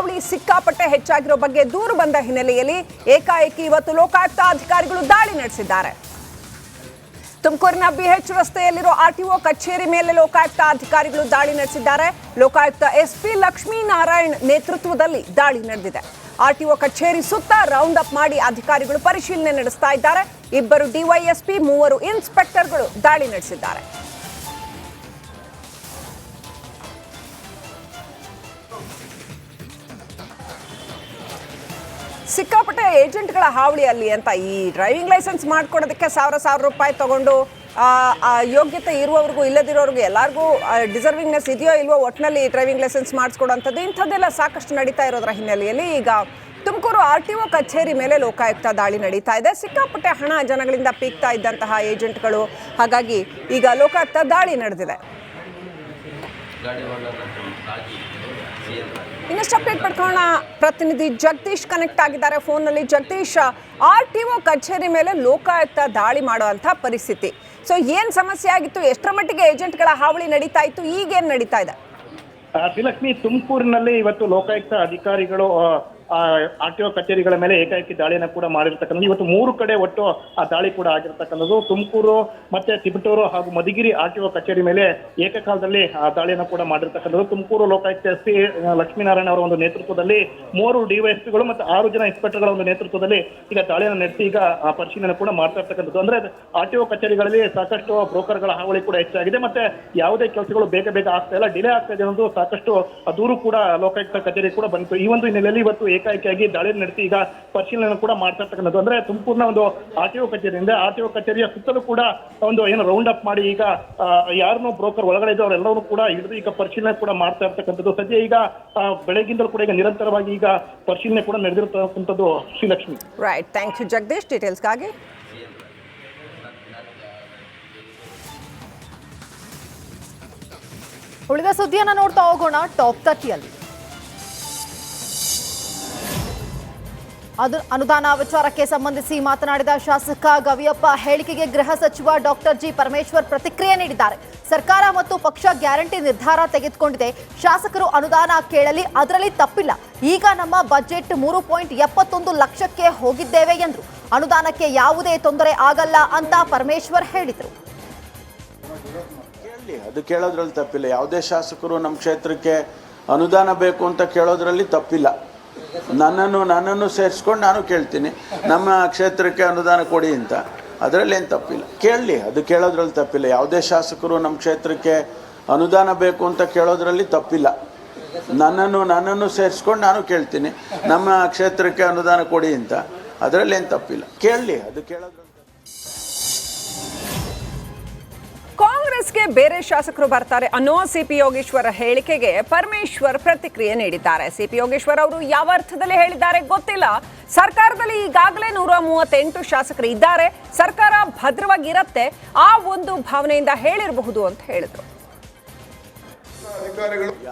ಹಾವಳಿ ಸಿಕ್ಕಾಪಟ್ಟೆ ಹೆಚ್ಚಾಗಿರೋ ಬಗ್ಗೆ ದೂರು ಬಂದ ಹಿನ್ನೆಲೆಯಲ್ಲಿ ಏಕಾಏಕಿ ಇವತ್ತು ಲೋಕಾಯುಕ್ತ ಅಧಿಕಾರಿಗಳು ದಾಳಿ ನಡೆಸಿದ್ದಾರೆ. ತುಮಕೂರಿನ ಬಿಎಚ್ ರಸ್ತೆಯಲ್ಲಿರೋ ಆರ್ಟಿಒ ಕಚೇರಿ ಮೇಲೆ ಲೋಕಾಯುಕ್ತ ಅಧಿಕಾರಿಗಳು ದಾಳಿ ನಡೆಸಿದ್ದಾರೆ. ಲೋಕಾಯುಕ್ತ ಎಸ್ಪಿ ಲಕ್ಷ್ಮೀನಾರಾಯಣ್ ನೇತೃತ್ವದಲ್ಲಿ ದಾಳಿ ನಡೆದಿದೆ. ಆರ್ಟಿಒ ಕಚೇರಿ ಸುತ್ತ ರೌಂಡ್ ಅಪ್ ಮಾಡಿ ಅಧಿಕಾರಿಗಳು ಪರಿಶೀಲನೆ ನಡೆಸ್ತಾ ಇದ್ದಾರೆ. 2 ಡಿವೈಎಸ್ಪಿ 3 ಇನ್ಸ್ಪೆಕ್ಟರ್ಗಳು ದಾಳಿ ನಡೆಸಿದ್ದಾರೆ. ಸಿಕ್ಕಾಪಟ್ಟೆ ಏಜೆಂಟ್ಗಳ ಹಾವಳಿ ಅಲ್ಲಿ ಅಂತ ಈ ಡ್ರೈವಿಂಗ್ ಲೈಸೆನ್ಸ್ ಮಾಡ್ಕೊಡೋದಕ್ಕೆ ಸಾವಿರ ರೂಪಾಯಿ ತಗೊಂಡು ಯೋಗ್ಯತೆ ಇರುವವರಿಗೂ ಇಲ್ಲದಿರೋರಿಗೂ ಎಲ್ಲರಿಗೂ ಡಿಸರ್ವಿಂಗ್ನೆಸ್ ಇದೆಯೋ ಇಲ್ವೋ ಒಟ್ಟಿನಲ್ಲಿ ಡ್ರೈವಿಂಗ್ ಲೈಸೆನ್ಸ್ ಮಾಡಿಸ್ಕೊಡೋಂಥದ್ದು ಇಂಥದ್ದೆಲ್ಲ ಸಾಕಷ್ಟು ನಡೀತಾ ಇರೋದ್ರ ಹಿನ್ನೆಲೆಯಲ್ಲಿ ಈಗ ತುಮಕೂರು ಆರ್ಟಿಒ ಕಚೇರಿ ಮೇಲೆ ಲೋಕಾಯುಕ್ತ ದಾಳಿ ನಡೀತಾ ಇದೆ. ಸಿಕ್ಕಾಪಟ್ಟೆ ಹಣ ಜನಗಳಿಂದ ಪೀಕ್ತಾ ಇದ್ದಂತಹ ಏಜೆಂಟ್ಗಳು, ಹಾಗಾಗಿ ಈಗ ಲೋಕಾಯುಕ್ತ ದಾಳಿ ನಡೆದಿದೆ. ಇನ್ನಷ್ಟು ಅಪ್ಡೇಟ್ ಪಡ್ಕೊಳ್ಳೋಣ. ಪ್ರತಿನಿಧಿ ಜಗದೀಶ್ ಕನೆಕ್ಟ್ ಆಗಿದ್ದಾರೆ ಫೋನ್ನಲ್ಲಿ. ಜಗದೀಶ್, ಆರ್ಟಿಒ ಕಚೇರಿ ಮೇಲೆ ಲೋಕಾಯುಕ್ತ ದಾಳಿ ಮಾಡುವಂಥ ಪರಿಸ್ಥಿತಿ, ಸೊ ಏನು ಸಮಸ್ಯೆ ಆಗಿತ್ತು? ಎಷ್ಟರ ಮಟ್ಟಿಗೆ ಏಜೆಂಟ್ಗಳ ಹಾವಳಿ ನಡೀತಾ ಇತ್ತು? ಈಗೇನು ನಡೀತಾ ಇದೆ? ಶ್ರೀಲಕ್ಷ್ಮಿ, ತುಮಕೂರಿನಲ್ಲಿ ಇವತ್ತು ಲೋಕಾಯುಕ್ತ ಅಧಿಕಾರಿಗಳು ಆರ್ಟಿಒ ಕಚೇರಿಗಳ ಮೇಲೆ ಏಕಾಏಕಿ ದಾಳಿಯನ್ನು ಕೂಡ ಮಾಡಿರ್ತಕ್ಕಂಥದ್ದು. ಇವತ್ತು 3 ಕಡೆ ಒಟ್ಟು ಆ ದಾಳಿ ಕೂಡ ಆಗಿರ್ತಕ್ಕಂಥದ್ದು. ತುಮಕೂರು ಮತ್ತೆ ತಿಪಟೂರು ಹಾಗೂ ಮಧುಗಿರಿ ಆರ್ಟಿಒ ಕಚೇರಿ ಮೇಲೆ ಏಕಕಾಲದಲ್ಲಿ ಆ ದಾಳಿಯನ್ನು ಕೂಡ ಮಾಡಿರ್ತಕ್ಕಂಥದ್ದು. ತುಮಕೂರು ಲೋಕಾಯುಕ್ತ ಎಸ್ಪಿ ಲಕ್ಷ್ಮೀನಾರಾಯಣ ಅವರ ಒಂದು ನೇತೃತ್ವದಲ್ಲಿ 3 ಡಿವೈಎಸ್ಪಿಗಳು ಮತ್ತು 6 ಜನ ಇನ್ಸ್ಪೆಕ್ಟರ್ಗಳ ಒಂದು ನೇತೃತ್ವದಲ್ಲಿ ಈಗ ದಾಳಿಯನ್ನು ನಡೆಸಿ ಈಗ ಪರಿಶೀಲನೆ ಕೂಡ ಮಾಡ್ತಾ ಇರ್ತಕ್ಕಂಥದ್ದು. ಅಂದ್ರೆ ಆರ್ಟಿಒ ಕಚೇರಿಗಳಲ್ಲಿ ಸಾಕಷ್ಟು ಬ್ರೋಕರ್ಗಳ ಹಾವಳಿ ಕೂಡ ಹೆಚ್ಚಾಗಿದೆ, ಮತ್ತೆ ಯಾವುದೇ ಕೆಲಸಗಳು ಬೇಗ ಆಗ್ತಾ ಇಲ್ಲ, ಡಿಲೇ ಆಗ್ತಾ ಇದೆ ಅನ್ನೋದು ಸಾಕಷ್ಟು ದೂರು ಕೂಡ ಲೋಕಾಯುಕ್ತ ಕಚೇರಿ ಕೂಡ ಬಂತು. ಈ ಒಂದು ಹಿನ್ನೆಲೆಯಲ್ಲಿ ಇವತ್ತು ಏಕಾಏಕಿಯಾಗಿ ದಾಳಿ ನಡೆಸಿ ಈಗ ಪರಿಶೀಲನೆ ಕೂಡ ಮಾಡ್ತಾ ಇರ್ತಕ್ಕಂಥದ್ದು. ಅಂದ್ರೆ ತುಮಕೂರಿನ ಒಂದು ಆರ್ಟಿಒ ಕಚೇರಿಯಿಂದ ಆರ್ಟಿಒ ಕಚೇರಿಯ ಸುತ್ತಲೂ ಕೂಡ ಒಂದು ಏನು ರೌಂಡ್ ಅಪ್ ಮಾಡಿ ಈಗ ಯಾರನ್ನು ಬ್ರೋಕರ್ ಒಳಗಡೆ ಇದ್ದು ಅವರೆಲ್ಲರೂ ಕೂಡ ಹಿಡಿದು ಈಗ ಪರಿಶೀಲನೆ ಕೂಡ ಮಾಡ್ತಾ ಇರ್ತಕ್ಕಂಥದ್ದು. ಸದ್ಯ ಈಗ ಬೆಳಗ್ಗಿಂದಲೂ ಕೂಡ ಈಗ ನಿರಂತರವಾಗಿ ಈಗ ಪರಿಶೀಲನೆ ಕೂಡ ನಡೆದಿರ್ತಕ್ಕಂಥದ್ದು. Shrilakshmi, right, thank you Jagadish ಡೀಟೇಲ್ಸ್ಗಾಗಿ. ಉಳಿದ ಸುದ್ದಿಯನ್ನು ನೋಡ್ತಾ ಹೋಗೋಣ. ಟಾಪ್ 30ಯಲ್ಲಿ ಅನುದಾನ ವಿಚಾರಕ್ಕೆ ಸಂಬಂಧಿಸಿ ಮಾತನಾಡಿದ ಶಾಸಕ ಗವಿಯಪ್ಪ ಹೇಳಿಕೆಗೆ ಗೃಹ ಸಚಿವ ಡಾಕ್ಟರ್ ಜಿ ಪರಮೇಶ್ವರ್ ಪ್ರತಿಕ್ರಿಯೆ ನೀಡಿದ್ದಾರೆ. ಸರ್ಕಾರ ಮತ್ತು ಪಕ್ಷ ಗ್ಯಾರಂಟಿ ನಿರ್ಧಾರ ತೆಗೆದುಕೊಂಡಿದೆ. ಶಾಸಕರು ಅನುದಾನ ಕೇಳಲಿ, ಅದರಲ್ಲಿ ತಪ್ಪಿಲ್ಲ. ಈಗ ನಮ್ಮ ಬಜೆಟ್ 3.71 ಲಕ್ಷಕ್ಕೆ ಹೋಗಿದ್ದೇವೆ ಎಂದರು. ಅನುದಾನಕ್ಕೆ ಯಾವುದೇ ತೊಂದರೆ ಆಗಲ್ಲ ಅಂತ ಪರಮೇಶ್ವರ್ ಹೇಳಿದರು. ಅದು ಕೇಳೋದ್ರಲ್ಲಿ ತಪ್ಪಿಲ್ಲ. ಯಾವುದೇ ಶಾಸಕರು ನಮ್ಮ ಕ್ಷೇತ್ರಕ್ಕೆ ಅನುದಾನ ಬೇಕು ಅಂತ ಕೇಳೋದ್ರಲ್ಲಿ ತಪ್ಪಿಲ್ಲ. ನನ್ನನ್ನು ಸೇರಿಸ್ಕೊಂಡು ನಾನು ಕೇಳ್ತೀನಿ, ನಮ್ಮ ಕ್ಷೇತ್ರಕ್ಕೆ ಅನುದಾನ ಕೊಡಿ ಅಂತ. ಅದರಲ್ಲಿ ಏನು ತಪ್ಪಿಲ್ಲ, ಕೇಳಲಿ. ಅದು ಕೇಳೋದ್ರಲ್ಲಿ ತಪ್ಪಿಲ್ಲ. ಯಾವುದೇ ಶಾಸಕರು ನಮ್ಮ ಕ್ಷೇತ್ರಕ್ಕೆ ಅನುದಾನ ಬೇಕು ಅಂತ ಕೇಳೋದ್ರಲ್ಲಿ ತಪ್ಪಿಲ್ಲ. ನನ್ನನ್ನು ಸೇರಿಸ್ಕೊಂಡು ನಾನು ಕೇಳ್ತೀನಿ, ನಮ್ಮ ಕ್ಷೇತ್ರಕ್ಕೆ ಅನುದಾನ ಕೊಡಿ ಅಂತ. ಅದರಲ್ಲಿ ಏನು ತಪ್ಪಿಲ್ಲ, ಕೇಳಲಿ. ಅದು ಕೇಳೋದ್ರಲ್ಲಿ ಕಾಂಗ್ರೆಸ್ಗೆ ಬೇರೆ ಶಾಸಕರು ಬರ್ತಾರೆ ಅನ್ನೋ ಸಿಪಿ ಯೋಗೇಶ್ವರ ಹೇಳಿಕೆಗೆ ಪರಮೇಶ್ವರ್ ಪ್ರತಿಕ್ರಿಯೆ ನೀಡಿದ್ದಾರೆ. ಸಿಪಿ ಯೋಗೇಶ್ವರ್ ಅವರು ಯಾವ ಅರ್ಥದಲ್ಲಿ ಹೇಳಿದ್ದಾರೆ ಗೊತ್ತಿಲ್ಲ. ಸರ್ಕಾರದಲ್ಲಿ ಈಗಾಗಲೇ 138 ಶಾಸಕರು ಇದ್ದಾರೆ, ಸರ್ಕಾರ ಭದ್ರವಾಗಿರತ್ತೆ, ಆ ಒಂದು ಭಾವನೆಯಿಂದ ಹೇಳಿರಬಹುದು ಅಂತ ಹೇಳಿದ್ರು.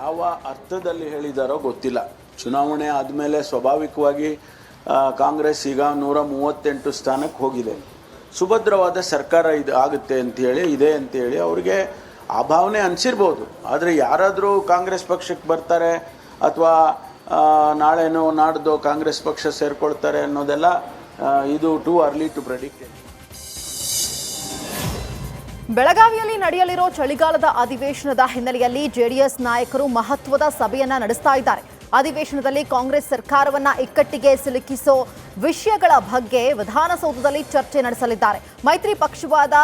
ಯಾವ ಅರ್ಥದಲ್ಲಿ ಹೇಳಿದಾರೋ ಗೊತ್ತಿಲ್ಲ. ಚುನಾವಣೆ ಆದಮೇಲೆ ಸ್ವಾಭಾವಿಕವಾಗಿ ಕಾಂಗ್ರೆಸ್ ಈಗ 138 ಸ್ಥಾನಕ್ಕೆ ಹೋಗಿದೆ. ಸುಭದ್ರವಾದ ಸರ್ಕಾರ ಇದು ಆಗುತ್ತೆ ಅಂತೇಳಿ ಇದೆ ಅಂತೇಳಿ ಅವ್ರಿಗೆ ಆ ಭಾವನೆ ಅನಿಸಿರ್ಬೋದು. ಆದರೆ ಯಾರಾದರೂ ಕಾಂಗ್ರೆಸ್ ಪಕ್ಷಕ್ಕೆ ಬರ್ತಾರೆ ಅಥವಾ ನಾಳೆನೋ ನಾಡ್ದೋ ಕಾಂಗ್ರೆಸ್ ಪಕ್ಷ ಸೇರ್ಕೊಳ್ತಾರೆ ಅನ್ನೋದೆಲ್ಲ ಇದು ಟೂ ಅರ್ಲಿ ಟು ಪ್ರೆಡಿಕ್ಟ್. ಬೆಳಗಾವಿಯಲ್ಲಿ ನಡೆಯಲಿರೋ ಚಳಿಗಾಲದ ಅಧಿವೇಶನದ ಹಿನ್ನೆಲೆಯಲ್ಲಿ ಜೆಡಿಎಸ್ ನಾಯಕರು ಮಹತ್ವದ ಸಭೆಯನ್ನ ನಡೆಸ್ತಾ ಇದ್ದಾರೆ. ಅಧಿವೇಶನದಲ್ಲಿ ಕಾಂಗ್ರೆಸ್ ಸರ್ಕಾರವನ್ನ ಇಕ್ಕಟ್ಟಿಗೆ ಸಿಲುಕಿಸೋ ವಿಷಯಗಳ ಬಗ್ಗೆ ವಿಧಾನಸೌಧದಲ್ಲಿ ಚರ್ಚೆ ನಡೆಸಲಿದ್ದಾರೆ. ಮೈತ್ರಿ ಪಕ್ಷವಾದ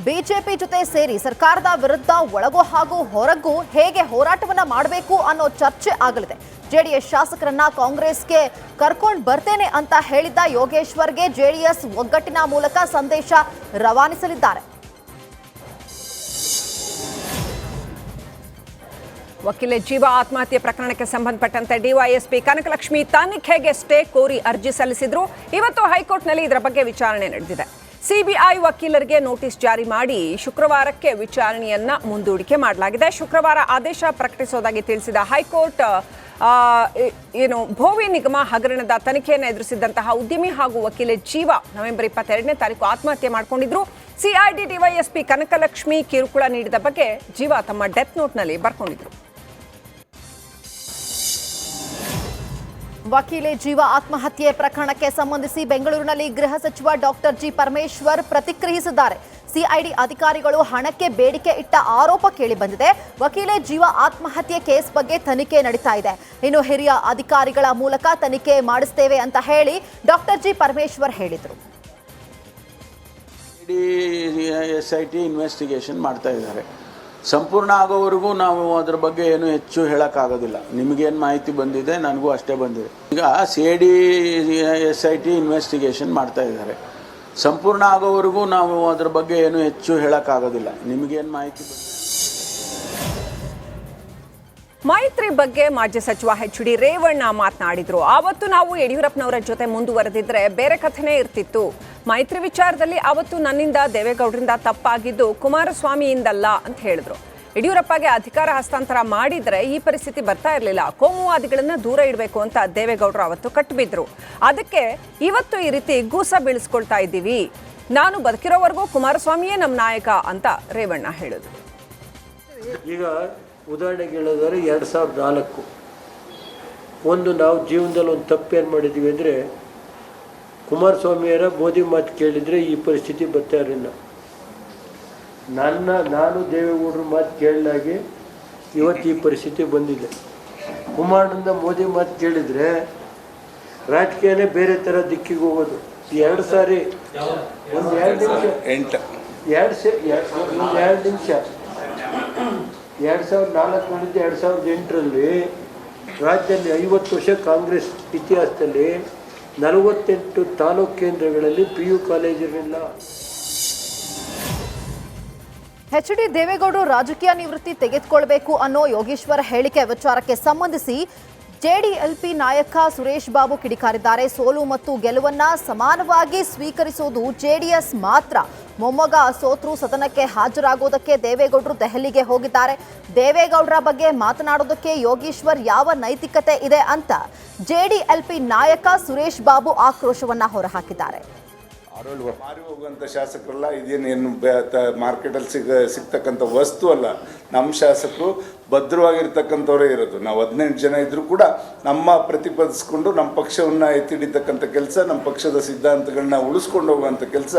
ಬಿಜೆಪಿ ಜೊತೆ ಸೇರಿ ಸರ್ಕಾರದ ವಿರುದ್ಧ ಒಳಗೂ ಹಾಗೂ ಹೊರಗೂ ಹೇಗೆ ಹೋರಾಟವನ್ನ ಮಾಡಬೇಕು ಅನ್ನೋ ಚರ್ಚೆ ಆಗಲಿದೆ. ಜೆಡಿಎಸ್ ಶಾಸಕರನ್ನ ಕಾಂಗ್ರೆಸ್ಗೆ ಕರ್ಕೊಂಡು ಬರ್ತೇನೆ ಅಂತ ಹೇಳಿದ್ದ ಯೋಗೇಶ್ವರ್ಗೆ ಜೆಡಿಎಸ್ ಒಗ್ಗಟ್ಟಿನ ಮೂಲಕ ಸಂದೇಶ ರವಾನಿಸಲಿದ್ದಾರೆ. ವಕೀಲೆ ಜೀವ ಆತ್ಮಹತ್ಯೆ ಪ್ರಕರಣಕ್ಕೆ ಸಂಬಂಧಪಟ್ಟಂತೆ ಡಿವೈಎಸ್ಪಿ ಕನಕಲಕ್ಷ್ಮಿ ತನಿಖೆಗೆ ಸ್ಟೇ ಕೋರಿ ಅರ್ಜಿ ಸಲ್ಲಿಸಿದ್ರು. ಇವತ್ತು ಹೈಕೋರ್ಟ್ನಲ್ಲಿ ಇದರ ಬಗ್ಗೆ ವಿಚಾರಣೆ ನಡೆದಿದೆ. ಸಿಬಿಐ ವಕೀಲರಿಗೆ ನೋಟಿಸ್ ಜಾರಿ ಮಾಡಿ ಶುಕ್ರವಾರಕ್ಕೆ ವಿಚಾರಣೆಯನ್ನ ಮುಂದೂಡಿಕೆ ಮಾಡಲಾಗಿದೆ. ಶುಕ್ರವಾರ ಆದೇಶ ಪ್ರಕಟಿಸುವುದಾಗಿ ತಿಳಿಸಿದ ಹೈಕೋರ್ಟ್ ಭೋವಿ ನಿಗಮ ಹಗರಣದ ತನಿಖೆಯನ್ನು ಎದುರಿಸಿದ್ದಂತಹ ಉದ್ಯಮಿ ಹಾಗೂ ವಕೀಲೆ ಜೀವ ನವೆಂಬರ್ 22ನೇ ತಾರೀಕು ಆತ್ಮಹತ್ಯೆ ಮಾಡಿಕೊಂಡಿದ್ರು. ಸಿಐಡಿ ಡಿವೈಎಸ್ಪಿ ಕನಕಲಕ್ಷ್ಮಿ ಕಿರುಕುಳ ನೀಡಿದ ಬಗ್ಗೆ ಜೀವ ತಮ್ಮ ಡೆತ್ ನೋಟ್ನಲ್ಲಿ ಬರ್ಕೊಂಡಿದ್ರು. ವಕೀಲೆ ಜೀವ ಆತ್ಮಹತ್ಯೆ ಪ್ರಕರಣಕ್ಕೆ ಸಂಬಂಧಿಸಿ ಬೆಂಗಳೂರಿನಲ್ಲಿ ಗೃಹ ಸಚಿವ ಡಾಕ್ಟರ್ ಜಿ ಪರಮೇಶ್ವರ್ ಪ್ರತಿಕ್ರಿಯಿಸಿದ್ದಾರೆ. ಸಿಐಡಿ ಅಧಿಕಾರಿಗಳು ಹಣಕ್ಕೆ ಬೇಡಿಕೆ ಇಟ್ಟ ಆರೋಪ ಕೇಳಿಬಂದಿದೆ. ವಕೀಲೆ ಜೀವ ಆತ್ಮಹತ್ಯೆ ಕೇಸ್ ಬಗ್ಗೆ ತನಿಖೆ ನಡೀತಾ ಇದೆ. ಇನ್ನು ಹಿರಿಯ ಅಧಿಕಾರಿಗಳ ಮೂಲಕ ತನಿಖೆ ಮಾಡಿಸ್ತೇವೆ ಅಂತ ಹೇಳಿ ಡಾಕ್ಟರ್ ಜಿ ಪರಮೇಶ್ವರ್ ಹೇಳಿದರು. SIT ಇನ್ವೆಸ್ಟಿಗೇಷನ್ ಮಾಡ್ತಾ ಇದ್ದಾರೆ. ಸಂಪೂರ್ಣ ಆಗೋವರೆಗೂ ನಾವು ಅದರ ಬಗ್ಗೆ ಏನು ಹೆಚ್ಚು ಹೇಳೋಕ್ಕಾಗೋದಿಲ್ಲ. ನಿಮಗೇನು ಮಾಹಿತಿ ಬಂದಿದೆ ನನಗೂ ಅಷ್ಟೇ ಬಂದಿದೆ. ಈಗ CID SIT ಇನ್ವೆಸ್ಟಿಗೇಷನ್ ಮಾಡ್ತಾ ಇದ್ದಾರೆ. ಸಂಪೂರ್ಣ ಆಗೋವರೆಗೂ ನಾವು ಅದರ ಬಗ್ಗೆ ಏನು ಹೆಚ್ಚು ಹೇಳೋಕ್ಕಾಗೋದಿಲ್ಲ. ನಿಮಗೇನು ಮಾಹಿತಿ ಬಂದಿದೆ. ಮೈತ್ರಿ ಬಗ್ಗೆ ಮಾಜಿ ಸಚಿವ HD ರೇವಣ್ಣ ಮಾತನಾಡಿದ್ರು. ಆವತ್ತು ನಾವು ಯಡಿಯೂರಪ್ಪನವರ ಜೊತೆ ಮುಂದುವರೆದಿದ್ರೆ ಬೇರೆ ಕಥೆನೇ ಇರ್ತಿತ್ತು. ಮೈತ್ರಿ ವಿಚಾರದಲ್ಲಿ ಅವತ್ತು ನನ್ನಿಂದ ದೇವೇಗೌಡರಿಂದ ತಪ್ಪಾಗಿದ್ದು ಕುಮಾರಸ್ವಾಮಿಯಿಂದಲ್ಲ ಅಂತ ಹೇಳಿದ್ರು. ಯಡಿಯೂರಪ್ಪಗೆ ಅಧಿಕಾರ ಹಸ್ತಾಂತರ ಮಾಡಿದ್ರೆ ಈ ಪರಿಸ್ಥಿತಿ ಬರ್ತಾ ಇರಲಿಲ್ಲ. ಕೋಮುವಾದಿಗಳನ್ನ ದೂರ ಇಡಬೇಕು ಅಂತ ದೇವೇಗೌಡರು ಅವತ್ತು ಕಟ್ಟಿಬಿದ್ರು. ಅದಕ್ಕೆ ಇವತ್ತು ಈ ರೀತಿ ಗೂಸ ಬೀಳಿಸ್ಕೊಳ್ತಾ ಇದ್ದೀವಿ. ನಾನು ಬದುಕಿರೋವರೆಗೂ ಕುಮಾರಸ್ವಾಮಿಯೇ ನಮ್ಮ ನಾಯಕ ಅಂತ ರೇವಣ್ಣ ಹೇಳಿದ್ರು. ಈಗ ಉದಾಹರಣೆಗೆ ಹೇಳೋದಾದ್ರೆ 2004 ಒಂದು ನಾವು ಜೀವನದಲ್ಲಿ ಒಂದು ತಪ್ಪೇನು ಮಾಡಿದ್ದೀವಿ ಅಂದರೆ ಕುಮಾರಸ್ವಾಮಿಯರ ಮೋದಿ ಮಾತು ಕೇಳಿದರೆ ಈ ಪರಿಸ್ಥಿತಿ ಬರ್ತಾ ಇರಲಿಲ್ಲ. ನಾನು ದೇವೇಗೌಡರ ಮಾತು ಕೇಳಿದಾಗೆ ಇವತ್ತು ಈ ಪರಿಸ್ಥಿತಿ ಬಂದಿದೆ. ಕುಮಾರನಿಂದ ಮೋದಿ ಮಾತು ಕೇಳಿದರೆ ರಾಜಕೀಯನೇ ಬೇರೆ ಥರ ದಿಕ್ಕಿಗೆ ಹೋಗೋದು. 2 ಸಾರಿ ಒಂದು 2 ನಿಮಿಷ 2004 2008ರಲ್ಲಿ ರಾಜ್ಯದಲ್ಲಿ 50 ವರ್ಷ ಕಾಂಗ್ರೆಸ್ ಇತಿಹಾಸದಲ್ಲಿ 48 ತಾಲೂಕು ಕೇಂದ್ರಗಳಲ್ಲಿ PU ಕಾಲೇಜಿರಲಿಲ್ಲ. HD ದೇವೇಗೌಡರು ರಾಜಕೀಯ ನಿವೃತ್ತಿ ತೆಗೆದುಕೊಳ್ಬೇಕು ಅನ್ನೋ ಯೋಗೇಶ್ವರ ಹೇಳಿಕೆ ವಿಚಾರಕ್ಕೆ ಸಂಬಂಧಿಸಿ JDLP ನಾಯಕ ಸುರೇಶ್ ಬಾಬು ಕಿಡಿಕಾರಿದ್ದಾರೆ. ಸೋಲು ಮತ್ತು ಗೆಲುವನ್ನ ಸಮಾನವಾಗಿ ಸ್ವೀಕರಿಸುವುದು JDS ಮಾತ್ರ. ಮೊಮ್ಮಗ ಸೋತ್ರು ಸದನಕ್ಕೆ ಹಾಜರಾಗೋದಕ್ಕೆ ದೇವೇಗೌಡರು ದೆಹಲಿಗೆ ಹೋಗಿದ್ದಾರೆ. ದೇವೇಗೌಡರ ಬಗ್ಗೆ ಮಾತನಾಡೋದಕ್ಕೆ ಯೋಗೇಶ್ವರ್ ಯಾವ ನೈತಿಕತೆ ಇದೆ ಅಂತ JDLP ನಾಯಕ ಸುರೇಶ್ ಬಾಬು ಆಕ್ರೋಶವನ್ನ ಹೊರಹಾಕಿದ್ದಾರೆ. ಮಾರಿ ಹೋಗುವಂಥ ಶಾಸಕರಲ್ಲ, ಇದೇನೇನು ಮಾರ್ಕೆಟಲ್ಲಿ ಸಿಗ್ತಕ್ಕಂಥ ವಸ್ತು ಅಲ್ಲ. ನಮ್ಮ ಶಾಸಕರು ಭದ್ರವಾಗಿರ್ತಕ್ಕಂಥವರೇ ಇರೋದು. ನಾವು 18 ಜನ ಇದ್ದರೂ ಕೂಡ ನಮ್ಮ ಪ್ರತಿಪಾದಿಸ್ಕೊಂಡು ನಮ್ಮ ಪಕ್ಷವನ್ನು ಎತ್ತಿಡಿತಕ್ಕಂಥ ಕೆಲಸ, ನಮ್ಮ ಪಕ್ಷದ ಸಿದ್ಧಾಂತಗಳನ್ನ ಉಳಿಸ್ಕೊಂಡು ಹೋಗುವಂಥ ಕೆಲಸ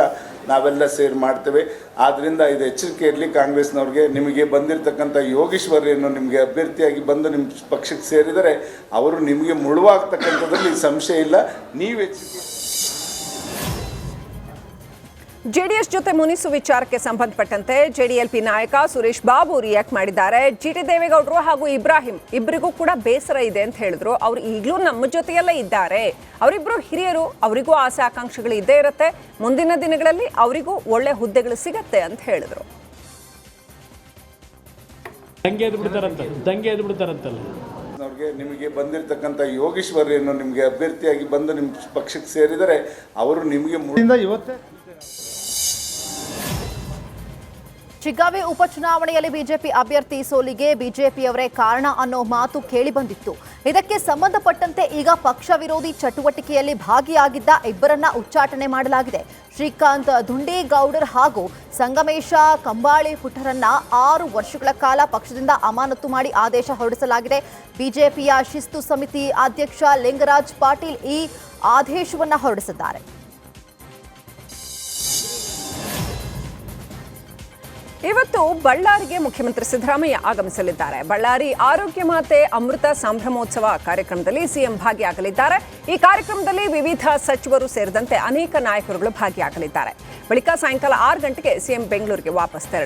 ನಾವೆಲ್ಲ ಸೇರಿ ಮಾಡ್ತೇವೆ. ಆದ್ದರಿಂದ ಇದು ಎಚ್ಚರಿಕೆ ಇರಲಿ ಕಾಂಗ್ರೆಸ್ನವ್ರಿಗೆ. ನಿಮಗೆ ಬಂದಿರತಕ್ಕಂಥ ಯೋಗೇಶ್ವರ್ ಏನು ನಿಮಗೆ ಅಭ್ಯರ್ಥಿಯಾಗಿ ಬಂದು ನಿಮ್ಮ ಪಕ್ಷಕ್ಕೆ ಸೇರಿದರೆ ಅವರು ನಿಮಗೆ ಮುಳುವಾಗ್ತಕ್ಕಂಥದ್ರಲ್ಲಿ ಸಂಶಯ ಇಲ್ಲ. ನೀವು ಎಚ್ಚರಿಕೆ. JDS ಜೊತೆ ಮುನಿಸು ವಿಚಾರಕ್ಕೆ ಸಂಬಂಧಪಟ್ಟಂತೆ JDLP ನಾಯಕ ಸುರೇಶ್ ಬಾಬು ರಿಯಾಕ್ಟ್ ಮಾಡಿದ್ದಾರೆ. GT ದೇವೇಗೌಡರು ಹಾಗೂ ಇಬ್ರಾಹಿಂ ಇಬ್ಬರಿಗೂ ಕೂಡ ಬೇಸರ ಇದೆ ಅಂತ ಹೇಳಿದ್ರು. ಅವರು ಈಗಲೂ ನಮ್ಮ ಜೊತೆಯಲ್ಲೇ ಇದ್ದಾರೆ. ಅವರಿಬ್ಬರು ಹಿರಿಯರು, ಅವರಿಗೂ ಆಸೆ ಆಕಾಂಕ್ಷೆಗಳು ಇದ್ದೇ ಇರುತ್ತೆ. ಮುಂದಿನ ದಿನಗಳಲ್ಲಿ ಅವರಿಗೂ ಒಳ್ಳೆ ಹುದ್ದೆಗಳು ಸಿಗತ್ತೆ ಅಂತ ಹೇಳಿದ್ರು. ದಂಗೆ ಎದ್ದು ಬಿಡ್ತಾರಂತಲ್ಲ. ಅವ್ರಿಗೆ ನಿಮಗೆ ಬಂದಿರತಕ್ಕಂಥ ಯೋಗೇಶ್ವರ್ ಏನು ನಿಮಗೆ ಅಭ್ಯರ್ಥಿಯಾಗಿ ಬಂದು ನಿಮ್ಮ ಪಕ್ಷಕ್ಕೆ ಸೇರಿದರೆ ಅವರು ನಿಮಗೆ ಇವತ್ತೇ. ಶಿಗ್ಗಾವಿ ಉಪಚುನಾವಣೆಯಲ್ಲಿ ಬಿಜೆಪಿ ಅಭ್ಯರ್ಥಿ ಸೋಲಿಗೆ ಬಿಜೆಪಿಯವರೇ ಕಾರಣ ಅನ್ನೋ ಮಾತು ಕೇಳಿಬಂದಿತ್ತು. ಇದಕ್ಕೆ ಸಂಬಂಧಪಟ್ಟಂತೆ ಈಗ ಪಕ್ಷ ವಿರೋಧಿ ಚಟುವಟಿಕೆಯಲ್ಲಿ ಭಾಗಿಯಾಗಿದ್ದ ಇಬ್ಬರನ್ನ ಉಚ್ಚಾಟನೆ ಮಾಡಲಾಗಿದೆ. ಶ್ರೀಕಾಂತ್ ದುಂಡೇಗೌಡರ್ ಹಾಗೂ ಸಂಗಮೇಶ ಕಂಬಾಳಿ ಪುಟ್ಟರನ್ನ 6 ವರ್ಷಗಳ ಕಾಲ ಪಕ್ಷದಿಂದ ಅಮಾನತು ಮಾಡಿ ಆದೇಶ ಹೊರಡಿಸಲಾಗಿದೆ. ಬಿಜೆಪಿಯ ಶಿಸ್ತು ಸಮಿತಿ ಅಧ್ಯಕ್ಷ ಲಿಂಗರಾಜ್ ಪಾಟೀಲ್ ಈ ಆದೇಶವನ್ನ ಹೊರಡಿಸಿದ್ದಾರೆ. ಇವತ್ತು ಬಳ್ಳಾರಿಗೆ ಮುಖ್ಯಮಂತ್ರಿ ಸಿದ್ದರಾಮಯ್ಯ ಆಗಮಿಸಲಿದ್ದಾರೆ. ಬಳ್ಳಾರಿ ಆರೋಗ್ಯ ಮಾತೆ ಅಮೃತ ಸಂಭ್ರಮೋತ್ಸವ ಕಾರ್ಯಕ್ರಮದಲ್ಲಿ ಸಿಎಂ ಭಾಗಿಯಾಗಲಿದ್ದಾರೆ. ಈ ಕಾರ್ಯಕ್ರಮದಲ್ಲಿ ವಿವಿಧ ಸಚಿವರು ಸೇರಿದಂತೆ ಅನೇಕ ನಾಯಕರುಗಳು ಭಾಗಿಯಾಗಲಿದ್ದಾರೆ. ಬಳಿಕ ಸಾಯಂಕಾಲ 6 ಗಂಟೆಗೆ ಸಿಎಂ ಬೆಂಗಳೂರಿಗೆ ವಾಪಸ್ ತೆರಳಲಿದ್ದಾರೆ.